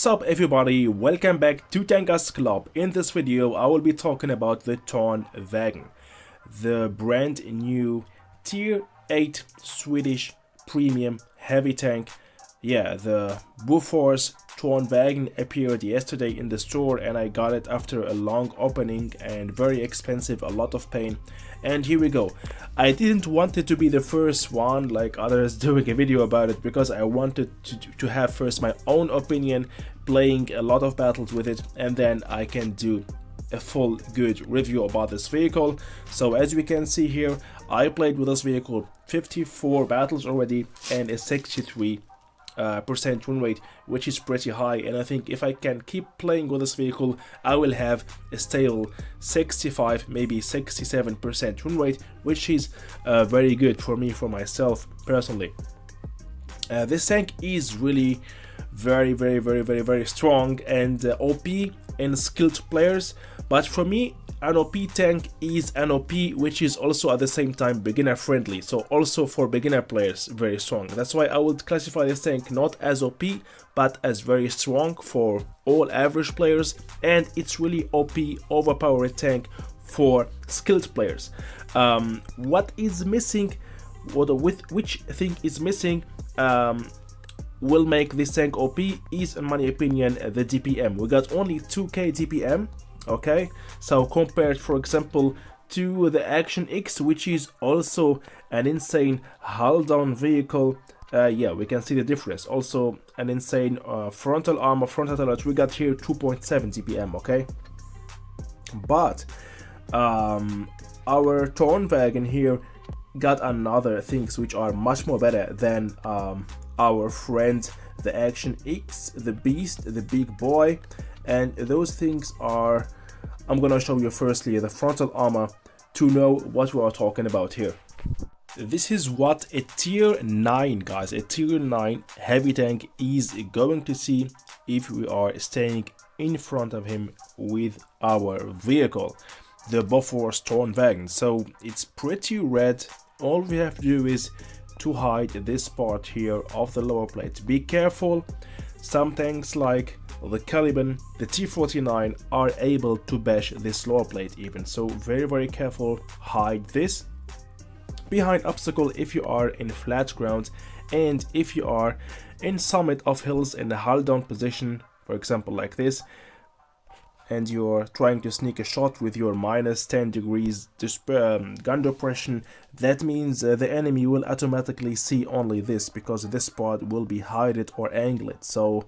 What's up everybody, welcome back to Tankers Club. In this video I will be talking about the Tornvagn, the brand new tier 8 Swedish premium heavy tank. Yeah, the Bofors Tornvagn appeared yesterday in the store and I got it after a long opening and very expensive, a lot of pain. And here we go. I didn't want it to be the first one like others doing a video about it, because I wanted to have first my own opinion, playing a lot of battles with it, and then I can do a full good review about this vehicle. So as we can see here, I played with this vehicle 54 battles already and a 63% win rate, which is pretty high, and I think if I can keep playing with this vehicle I will have a stable 65, maybe 67% win rate, which is very good for me, for myself personally. This tank is really very strong and OP in skilled players, but for me an OP tank is an OP which is also at the same time beginner friendly, so also for beginner players very strong. That's why I would classify this tank not as OP but as very strong for all average players, and it's really OP overpowered tank for skilled players. What is missing, which thing is missing will make this tank OP is, in my opinion, the DPM. We got only 2k DPM. Okay, so compared for example to the Action X, which is also an insane hull down vehicle, yeah, we can see the difference. Also an insane frontal armor, frontal turret. We got here 2.7 DPM. Okay, but our Tornvagn here got another things which are much more better than our friend the Action X, the beast, the big boy. And those things are, I'm gonna show you firstly the frontal armor to know what we are talking about here. This is what a tier 9, guys, a tier 9 heavy tank is going to see if we are staying in front of him with our vehicle, the Bofors Tornvagn. So it's pretty red. All we have to do is to hide this part here of the lower plate. Be careful, some tanks like the Caliban, the T49 are able to bash this lower plate even, so very careful. Hide this behind obstacle if you are in flat ground, and if you are in summit of hills in the hull down position, for example like this, and you're trying to sneak a shot with your minus 10 degrees gun depression, that means the enemy will automatically see only this, because this part will be hidden or angled. So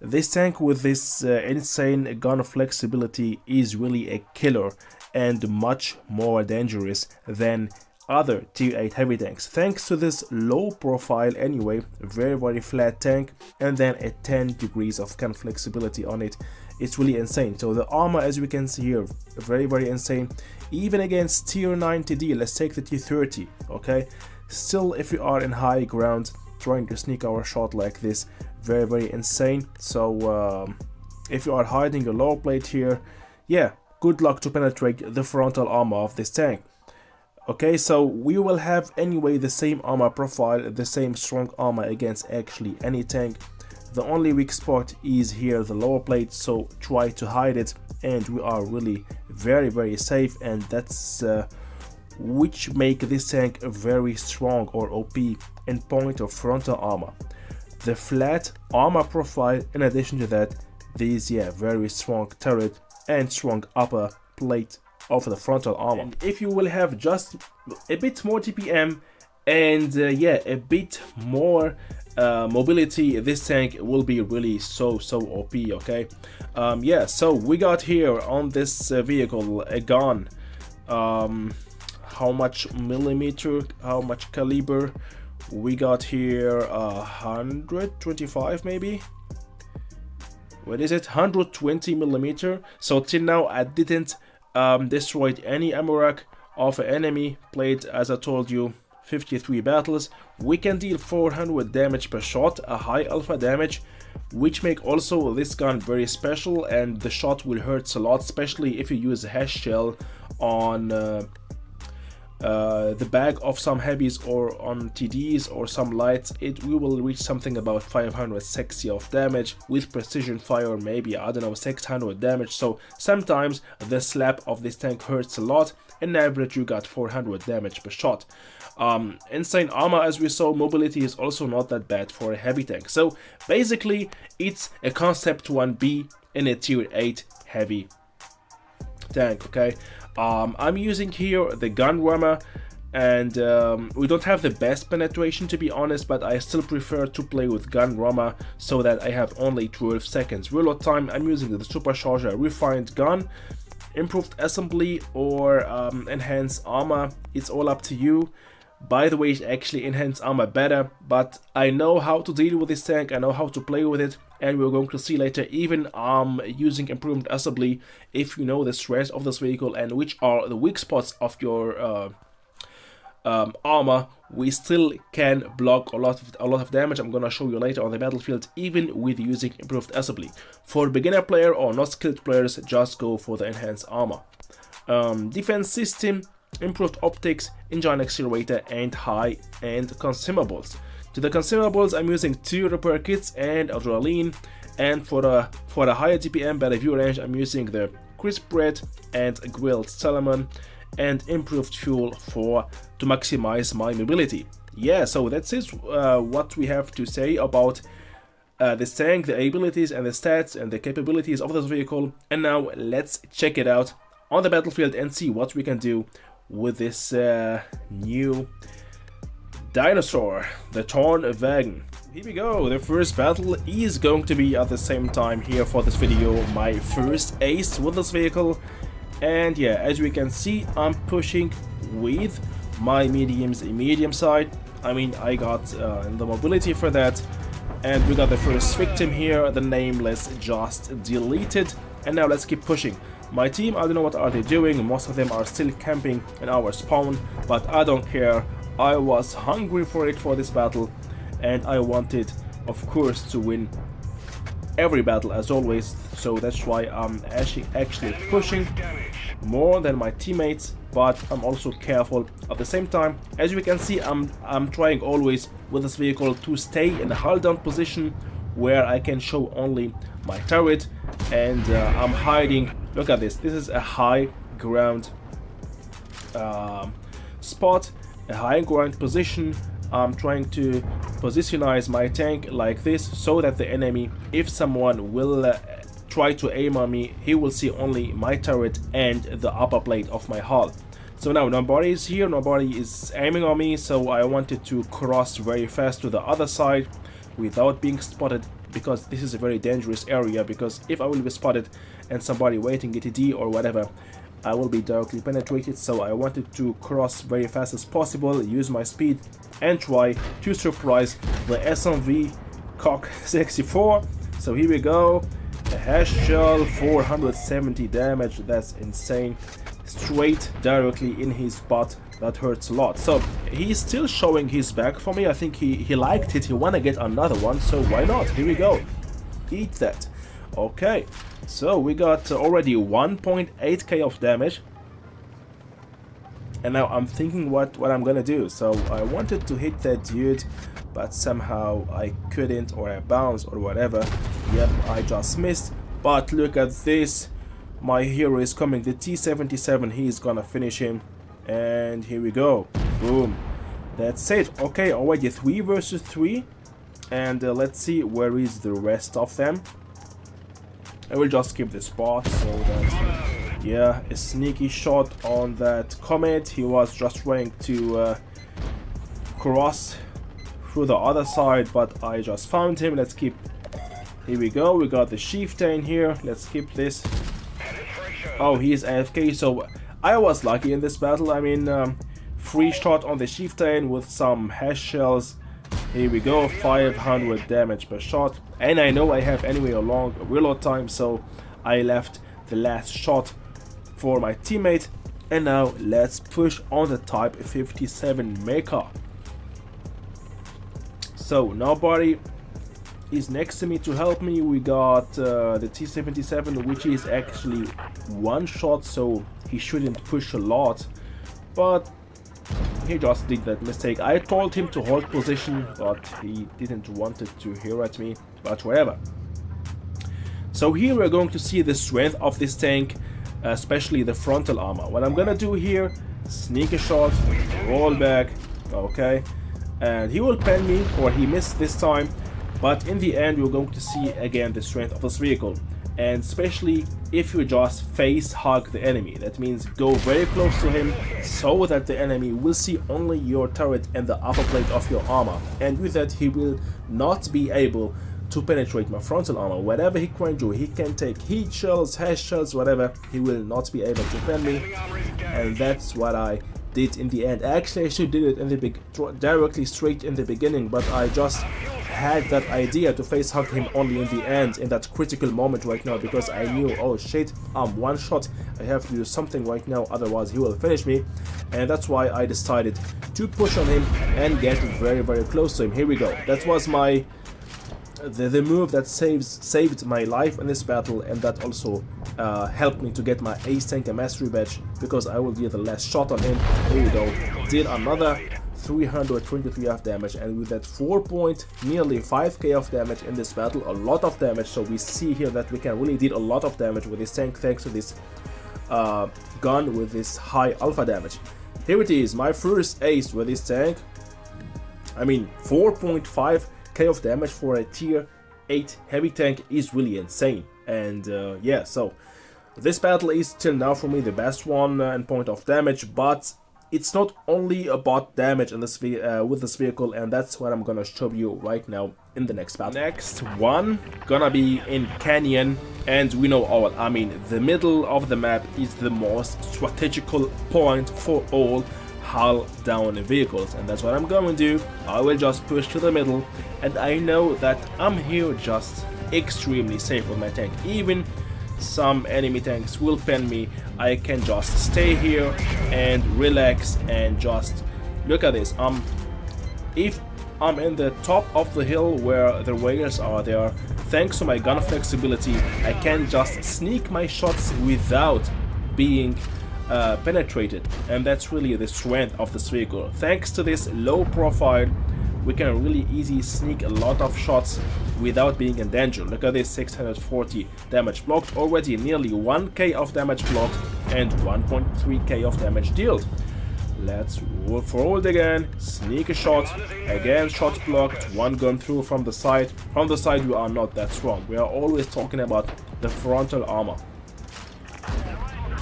this tank with this insane gun flexibility is really a killer and much more dangerous than other tier 8 heavy tanks, thanks to this low profile anyway, very flat tank, and then a 10 degrees of gun flexibility on it. It's really insane. So the armor, as we can see here, very insane, even against tier 9 TD. Let's take the T30. Okay, still if we are in high ground trying to sneak our shot like this, very insane. So if you are hiding a lower plate here, yeah, good luck to penetrate the frontal armor of this tank. Okay, so we will have anyway the same armor profile, the same strong armor against actually any tank. The only weak spot is here, the lower plate, so try to hide it, and we are really very safe, and that's which make this tank very strong or OP in point of frontal armor. The flat armor profile, in addition to that, these, yeah, very strong turret and strong upper plate of the frontal armor. And if you will have just a bit more TPM and yeah, a bit more mobility, this tank will be really so OP. Okay, yeah, so we got here on this vehicle a gun, how much millimeter, how much caliber we got here, 125 maybe, what is it, 120 millimeter. So till now I didn't destroyed any ammo rack of an enemy. Played, as I told you, 53 battles. We can deal 400 damage per shot, a high alpha damage, which make also this gun very special, and the shot will hurt a lot, especially if you use a hash shell on the bag of some heavies or on TDs or some lights, we will reach something about 560 of damage. With precision fire, maybe, I don't know, 600 damage. So sometimes the slap of this tank hurts a lot. In average, you got 400 damage per shot. Insane armor, as we saw. Mobility is also not that bad for a heavy tank. So basically, it's a concept 1B in a tier 8 heavy tank, okay? I'm using here the gun rammer, and we don't have the best penetration, to be honest, but I still prefer to play with gun rammer so that I have only 12 seconds reload time. I'm using the supercharger refined gun, improved assembly, or enhanced armor. It's all up to you. By the way, it's actually enhanced armor better, but I know how to deal with this tank, I know how to play with it, and we're going to see later. Even using improved assembly, if you know the strength of this vehicle and which are the weak spots of your armor, we still can block a lot of damage. I'm gonna show you later on the battlefield, even with using improved assembly. For beginner player or not skilled players, just go for the enhanced armor. Defense system, improved optics, engine accelerator, and high-end consumables. To the consumables, I'm using 2 repair kits and adrenaline, and for a higher DPM, better view range, I'm using the crisp bread and grilled salmon, and improved fuel to maximize my mobility. Yeah, so that's it, what we have to say about this tank, the abilities and the stats and the capabilities of this vehicle. And now let's check it out on the battlefield and see what we can do with this new dinosaur, the Tornvagn. Here we go. The first battle is going to be at the same time here for this video, my first ace with this vehicle. And yeah, as we can see, I'm pushing with my medium side. I mean, I got the mobility for that, and we got the first victim here, the nameless, just deleted. And now let's keep pushing. My team, I don't know what are they doing. Most of them are still camping in our spawn, but I don't care. I was hungry for it for this battle, and I wanted, of course, to win every battle as always. So that's why I'm actually pushing more than my teammates, but I'm also careful at the same time. As you can see, I'm trying always with this vehicle to stay in a hold down position where I can show only my turret, and I'm hiding. Look at this. This is a high ground spot, a high ground position. I'm trying to positionize my tank like this so that the enemy, if someone will try to aim on me, he will see only my turret and the upper plate of my hull. So now nobody is here, nobody is aiming on me, so I wanted to cross very fast to the other side without being spotted, because this is a very dangerous area, because if I will be spotted and somebody waiting at a D or whatever, I will be directly penetrated. So I wanted to cross very fast as possible, use my speed, and try to surprise the SMV Cock 64. So here we go, a hash shell, 470 damage, that's insane, straight directly in his butt. That hurts a lot. So he's still showing his back for me. I think he liked it, he wanna get another one, so why not? Here we go, eat that. Okay, so we got already 1.8k of damage, and now I'm thinking what I'm gonna do. So I wanted to hit that dude, but somehow I couldn't, or I bounced or whatever. Yep, I just missed. But look at this, my hero is coming, the T-77, he's gonna finish him. And here we go, boom, that's it. Okay, already 3 versus 3, and let's see where is the rest of them. I will just skip the spot so that, yeah, a sneaky shot on that Comet. He was just trying to cross through the other side, but I just found him. Let's keep, here we go, we got the chieftain here, let's skip this. Oh, he's AFK, so I was lucky in this battle. I mean, free shot on the chieftain with some hash shells. Here we go, 500 damage per shot. And I know I have anyway a long reload time, so I left the last shot for my teammate. And now let's push on the Type 57 mecha. So nobody is next to me to help me. We got the T-77, which is actually one shot, so he shouldn't push a lot, but he just did that mistake. I told him to hold position, but he didn't want it to hear at me, but whatever. So here we're going to see the strength of this tank, especially the frontal armor. What I'm gonna do here, sneak a shot, roll back, okay, and he will pen me, or he missed this time, but in the end we're going to see again the strength of this vehicle. And especially if you just face hug the enemy, that means go very close to him so that the enemy will see only your turret and the upper plate of your armor, and with that he will not be able to penetrate my frontal armor. Whatever he can do, he can take heat shells, hash shells, whatever, he will not be able to pen me. And that's what I did in the end. Actually I should do it in the directly straight in the beginning, but I just had that idea to face hug him only in the end, in that critical moment right now, because I knew, oh shit, I'm one shot, I have to do something right now, otherwise he will finish me. And that's why I decided to push on him and get very close to him. Here we go. That was my the move that saved my life in this battle, and that also helped me to get my Ace Tanker Mastery Badge, because I will deal the last shot on him. Here we go. Did another 323 of damage, and with that nearly 5k of damage in this battle, a lot of damage. So we see here that we can really deal a lot of damage with this tank thanks to this gun with this high alpha damage. Here it is, my first ace with this tank. I mean, 4.5k of damage for a tier 8 heavy tank is really insane. And yeah, so this battle is till now for me the best one in point of damage, but it's not only about damage in this with this vehicle, and that's what I'm gonna show you right now in the next battle. Next one gonna be in Canyon, and we know all, I mean, the middle of the map is the most strategical point for all hull down vehicles, and that's what I'm going to do. I will just push to the middle, and I know that I'm here just extremely safe with my tank. Even some enemy tanks will pen me, I can just stay here and relax and just look at this. If I'm in the top of the hill where the rails are there, thanks to my gun flexibility, I can just sneak my shots without being penetrated, and that's really the strength of this vehicle. Thanks to this low profile, we can really easily sneak a lot of shots without being in danger. Look at this, 640 damage blocked already, nearly 1k of damage blocked and 1.3k of damage dealt. Let's roll forward again, sneak a shot, again shot blocked, one gone through from the side. From the side we are not that strong, we are always talking about the frontal armor.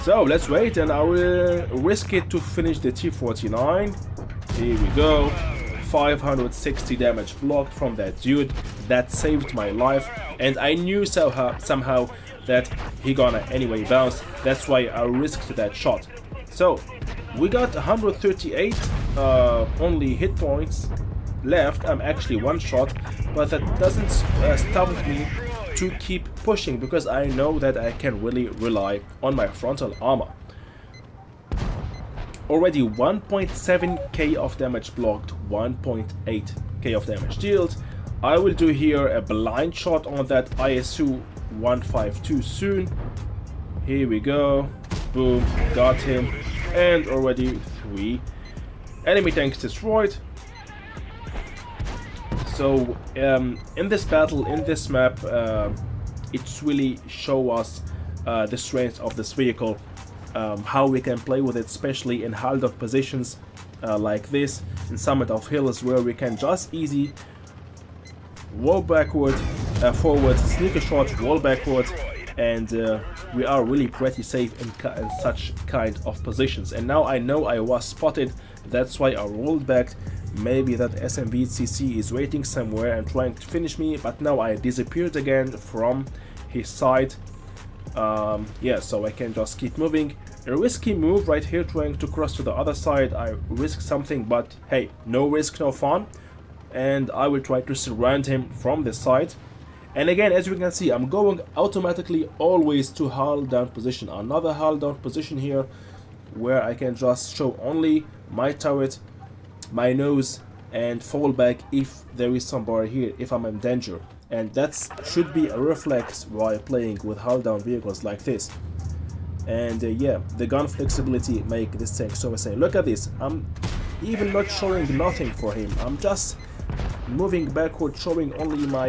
So let's wait, and I will risk it to finish the T49. Here we go. 560 damage blocked from that dude. That saved my life, and I knew somehow that he gonna anyway bounce. That's why I risked that shot. So we got 138 only hit points left. I'm actually one shot, but that doesn't stop me to keep pushing, because I know that I can really rely on my frontal armor. Already 1.7k of damage blocked, 1.8k of damage dealt. I will do here a blind shot on that ISU 152 soon. Here we go. Boom, got him. And already 3 enemy tanks destroyed. So in this battle, in this map, it's really show us the strength of this vehicle, how we can play with it, especially in hull down positions like this, in summit of hills, where we can just easy roll backward, forward, sneak a shot, roll backward, and we are really pretty safe in such kind of positions. And now I know I was spotted, that's why I rolled back. Maybe that SMBCC is waiting somewhere and trying to finish me, but now I disappeared again from his side. Yeah, so I can just keep moving. A risky move right here, trying to cross to the other side. I risk something, but hey, no risk, no fun. And I will try to surround him from this side. And again, as you can see, I'm going automatically always to hull down position. Another hull down position here, where I can just show only my turret, my nose, and fall back if there is somebody here, if I'm in danger. And that should be a reflex while playing with hull down vehicles like this. And yeah, the gun flexibility make this tank so insane. Look at this, I'm even not showing nothing for him. I'm just moving backward, showing only my,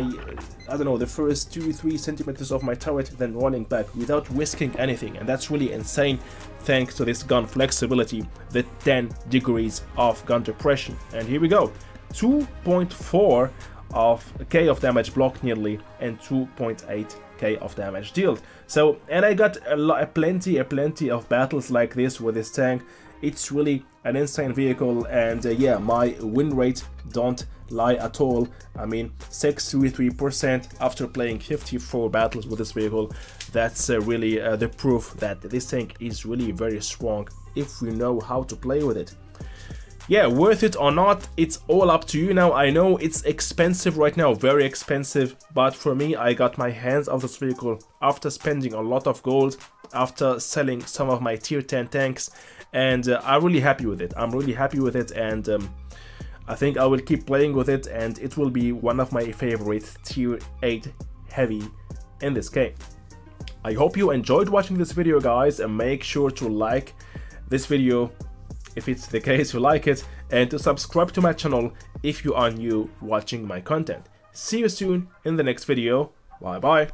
I don't know, the first 2-3 centimeters of my turret, then rolling back without risking anything, and that's really insane thanks to this gun flexibility, the 10 degrees of gun depression. And here we go, 2.4 of K of damage blocked nearly, and 2.8 K of damage dealt. So, and I got plenty of battles like this with this tank. It's really an insane vehicle, and yeah, my win rate don't lie at all. I mean, 63% after playing 54 battles with this vehicle. That's really the proof that this tank is really very strong if we know how to play with it. Yeah, worth it or not, it's all up to you now. I know it's expensive right now, very expensive, but for me, I got my hands on this vehicle after spending a lot of gold, after selling some of my tier 10 tanks, and I'm really happy with it. I'm really happy with it, and I think I will keep playing with it, and it will be one of my favorite tier 8 heavy in this game. I hope you enjoyed watching this video, guys, and make sure to like this video if it's the case you like it, and to subscribe to my channel if you are new watching my content. See you soon in the next video. Bye bye.